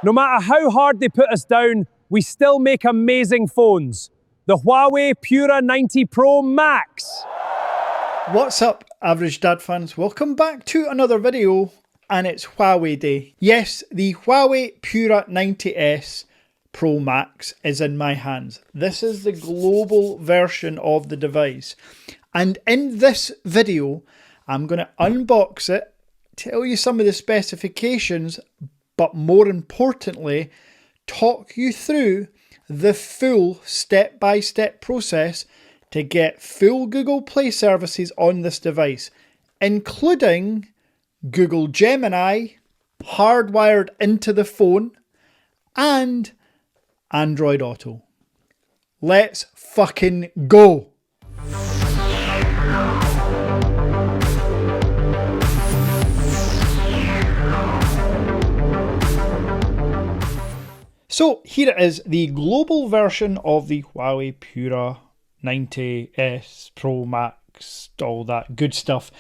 No matter how hard they put us down, we still make amazing phones. The Huawei Pura90 Pro Max. What's up, average dad fans? Welcome back to another video, and it's Huawei Day. Yes, the Huawei Pura90s Pro Max is in my hands. This is the global version of the device. And in this video, I'm going to unbox it, tell you some of the specifications, but more importantly, talk you through the full step-by-step process to get full Google Play services on this device, including Google Gemini hardwired into the phone and Android Auto. Let's fucking go! So here it is, the global version of the Huawei Pura90s Pro Max, all that good stuff.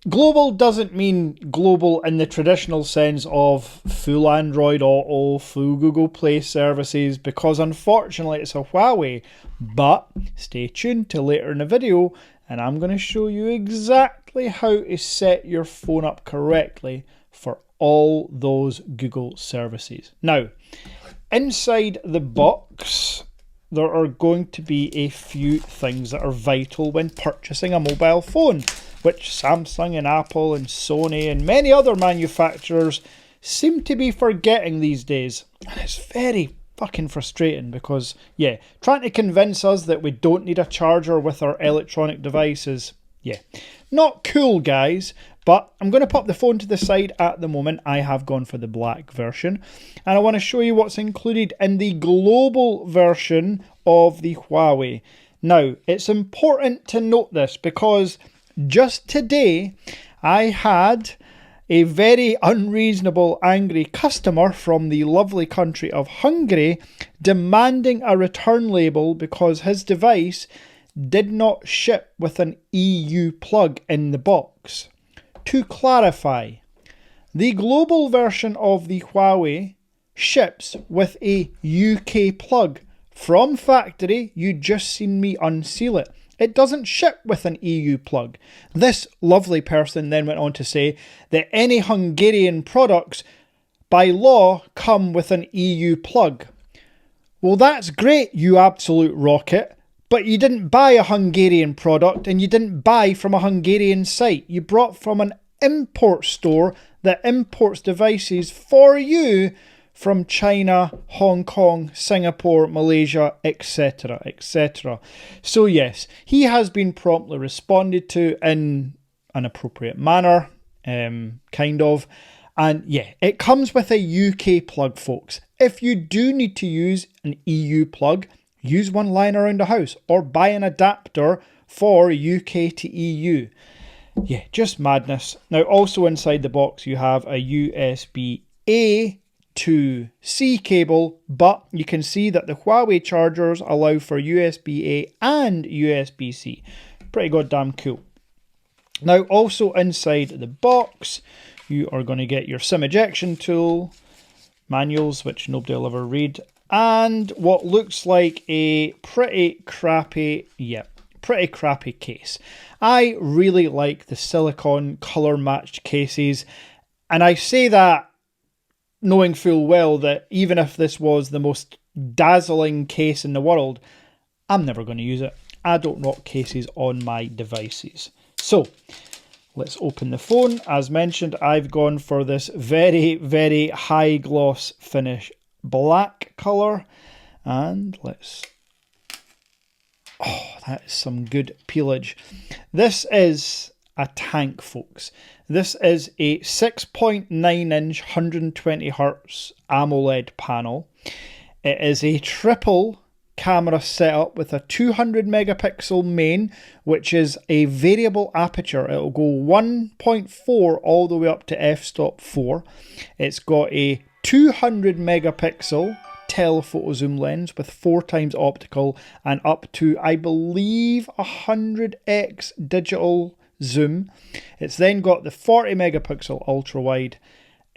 Global doesn't mean global in the traditional sense of full Android Auto, full Google Play services, because unfortunately it's a Huawei. But stay tuned till later in the video and I'm going to show you exactly how to set your phone up correctly for all those Google services. Now, inside the box, there are going to be a few things that are vital when purchasing a mobile phone, which Samsung and Apple and Sony and many other manufacturers seem to be forgetting these days. And it's very fucking frustrating because, yeah, trying to convince us that we don't need a charger with our electronic devices, yeah, not cool, guys. But I'm going to pop the phone to the side at the moment. I have gone for the black version. And I want to show you what's included in the global version of the Huawei. Now, it's important to note this because just today I had a very unreasonable, angry customer from the lovely country of Hungary demanding a return label because his device did not ship with an EU plug in the box. To clarify, the global version of the Huawei ships with a UK plug. From factory, you just seen me unseal it. It doesn't ship with an EU plug. This lovely person then went on to say that any Hungarian products by law come with an EU plug. Well, that's great, you absolute rocket. But you didn't buy a Hungarian product and you didn't buy from a Hungarian site. You brought from an import store that imports devices for you from China, Hong Kong, Singapore, Malaysia, etc., etc. So yes, he has been promptly responded to in an appropriate manner, kind of. And yeah, it comes with a UK plug, folks. If you do need to use an EU plug, use one lying around the house or buy an adapter for UK to EU. Yeah, just madness. Now, also inside the box, you have a USB-A to C cable, but you can see that the Huawei chargers allow for USB-A and USB-C. Pretty goddamn cool. Now, also inside the box, you are going to get your SIM ejection tool, manuals, which nobody will ever read, and what looks like a pretty crappy case. I really like the silicone colour matched cases, and I say that knowing full well that even if this was the most dazzling case in the world, I'm never going to use it. I don't rock cases on my devices. So let's open the phone. As mentioned, I've gone for this very, very high gloss finish black colour, and let's, oh, that is some good peelage. This is a tank, folks. This is a 6.9 inch 120Hz AMOLED panel. It is a triple camera setup with a 200 megapixel main, which is a variable aperture. It'll go 1.4 all the way up to f-stop 4. It's got a 200 megapixel telephoto zoom lens with 4 times optical and up to, I believe, 100x digital zoom. It's then got the 40 megapixel ultra wide.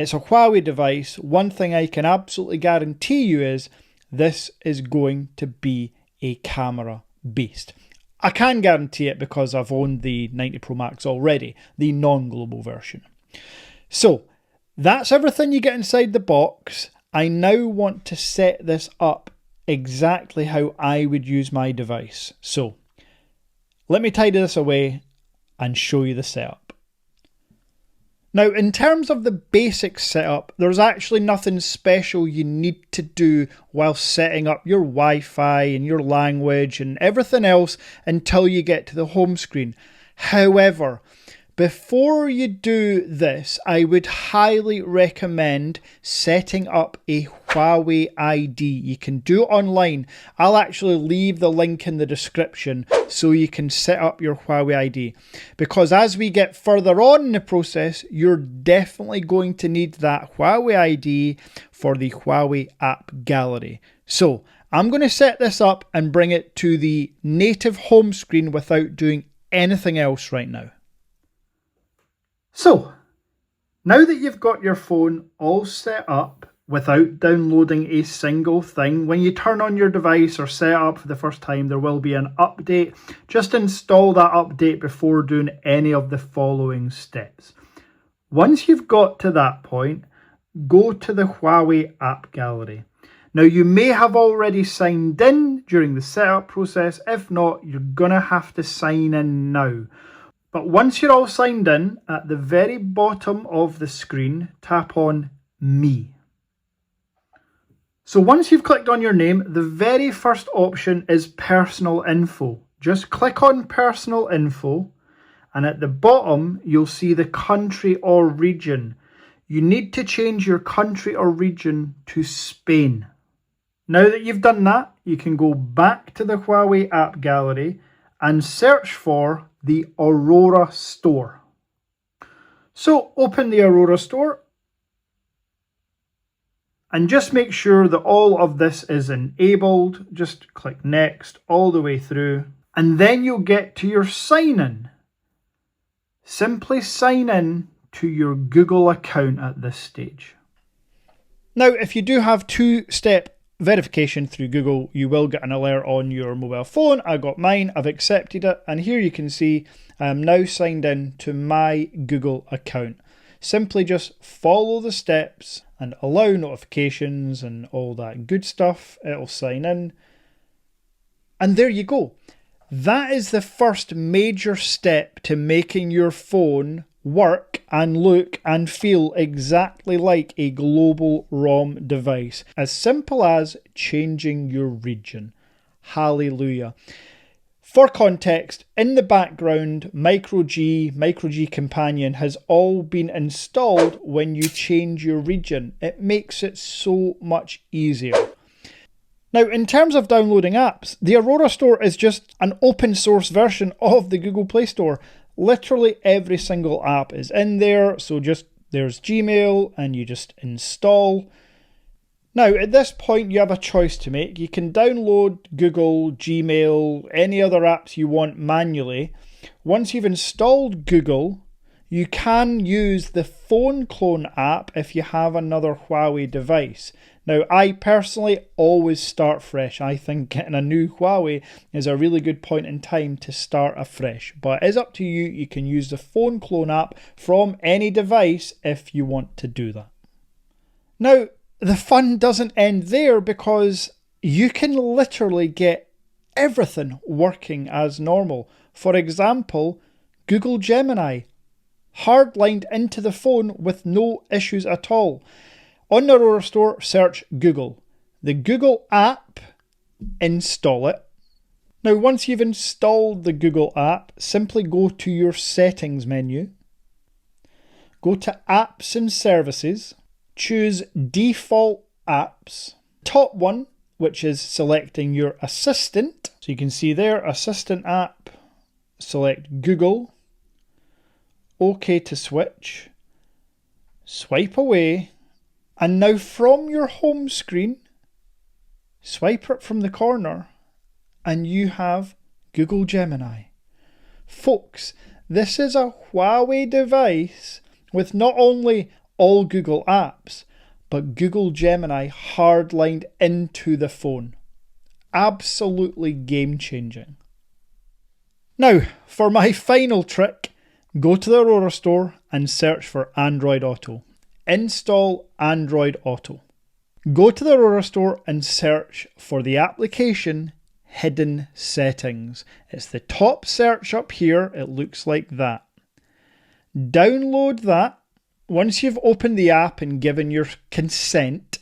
It's a Huawei device. One thing I can absolutely guarantee you is this is going to be a camera beast. I can guarantee it because I've owned the 90 Pro Max already, the non-global version. So that's everything you get inside the box. I now want to set this up exactly how I would use my device. So let me tidy this away and show you the setup. Now, in terms of the basic setup, there's actually nothing special you need to do while setting up your Wi-Fi and your language and everything else until you get to the home screen. However, before you do this, I would highly recommend setting up a Huawei ID. You can do it online. I'll actually leave the link in the description so you can set up your Huawei ID. Because as we get further on in the process, you're definitely going to need that Huawei ID for the Huawei app gallery. So I'm going to set this up and bring it to the native home screen without doing anything else right now. So, now that you've got your phone all set up without downloading a single thing, when you turn on your device or set up for the first time, there will be an update. Just install that update before doing any of the following steps. Once you've got to that point, go to the Huawei app gallery. Now, you may have already signed in during the setup process. If not, you're going to have to sign in now. But once you're all signed in, at the very bottom of the screen, tap on Me. So once you've clicked on your name, the very first option is Personal Info. Just click on Personal Info, and at the bottom, you'll see the country or region. You need to change your country or region to Spain. Now that you've done that, you can go back to the Huawei app gallery and search for the Aurora store. So open the Aurora store and just make sure that all of this is enabled. Just click next all the way through, and then you'll get to your sign in. Simply sign in to your Google account at this stage. Now, if you do have two-step verification through Google, you will get an alert on your mobile phone. I got mine, I've accepted it, and here you can see I'm now signed in to my Google account. Simply just follow the steps and allow notifications and all that good stuff. It'll sign in, and there you go. That is the first major step to making your phone work and look and feel exactly like a global ROM device. As simple as changing your region. Hallelujah. For context, in the background, Micro G Companion has all been installed when you change your region. It makes it so much easier. Now, in terms of downloading apps, the Aurora Store is just an open source version of the Google Play Store. Literally every single app is in there, so there's Gmail and you just install. Now, at this point, you have a choice to make. You can download Google, Gmail, any other apps you want manually. Once you've installed Google, you can use the phone clone app if you have another Huawei device. Now, I personally always start fresh. I think getting a new Huawei is a really good point in time to start afresh. But it is up to you. You can use the phone clone app from any device if you want to do that. Now, the fun doesn't end there, because you can literally get everything working as normal. For example, Google Gemini, hardlined into the phone with no issues at all. On the Aurora Store, search Google. The Google app, install it. Now, once you've installed the Google app, simply go to your settings menu. Go to Apps and Services. Choose Default Apps. Top one, which is selecting your assistant. So you can see there, Assistant app. Select Google. OK to switch. Swipe away. And now from your home screen, swipe it from the corner and you have Google Gemini. Folks, this is a Huawei device with not only all Google apps, but Google Gemini hardlined into the phone. Absolutely game-changing. Now, for my final trick, go to the Aurora store and search for Android Auto. Install Android Auto. Go to the Aurora store and search for the application Hidden Settings. It's the top search up here. It looks like that. Download that. Once you've opened the app and given your consent,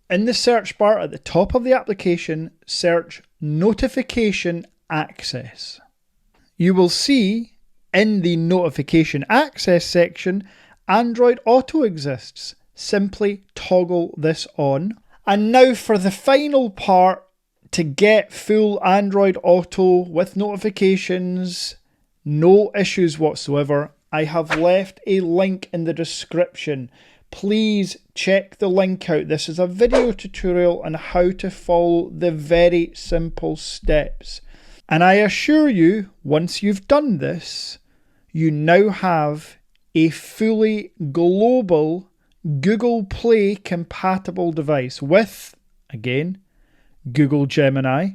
in the search bar at the top of the application, search Notification Access. You will see in the Notification Access section, Android Auto exists. Simply toggle this on. And now for the final part, to get full Android Auto with notifications, no issues whatsoever, I have left a link in the description. Please check the link out. This is a video tutorial on how to follow the very simple steps. And I assure you, once you've done this, you now have a fully global Google Play compatible device with, again, Google Gemini,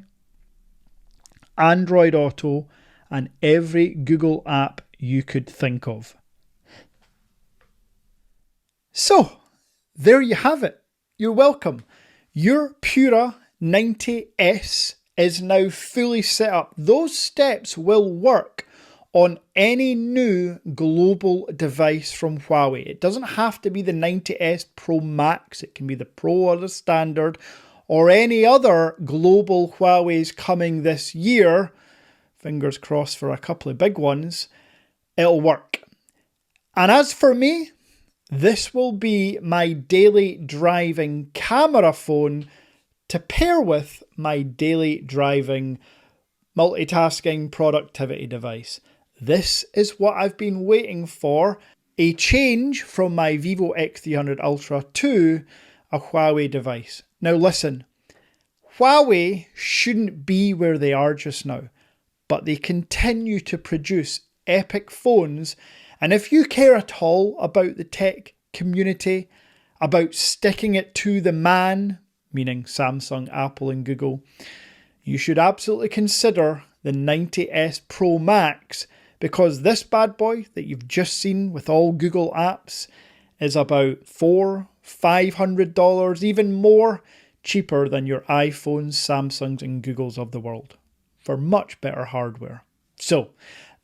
Android Auto, and every Google app you could think of. So, there you have it. You're welcome. Your Pura90s is now fully set up. Those steps will work on any new global device from Huawei. It doesn't have to be the 90s Pro Max. It can be the Pro or the Standard or any other global Huawei's coming this year. Fingers crossed for a couple of big ones. It'll work. And as for me, this will be my daily driving camera phone to pair with my daily driving multitasking productivity device. This is what I've been waiting for, a change from my Vivo X300 Ultra to a Huawei device. Now listen, Huawei shouldn't be where they are just now, but they continue to produce epic phones, and if you care at all about the tech community, about sticking it to the man, meaning Samsung, Apple and Google, you should absolutely consider the 90s Pro Max, because this bad boy that you've just seen with all Google apps is about $400-500, even more, cheaper than your iPhones, Samsungs and Googles of the world, for much better hardware. So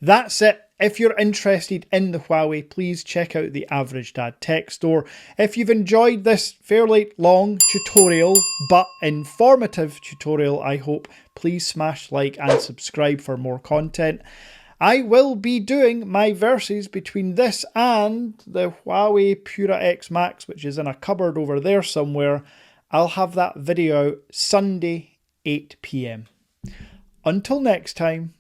that's it. If you're interested in the Huawei, please check out the Average Dad Tech Store. If you've enjoyed this fairly long tutorial, but informative tutorial, I hope, please smash like and subscribe for more content. I will be doing my versus between this and the Huawei Pura X Max, which is in a cupboard over there somewhere. I'll have that video Sunday, 8 PM. Until next time,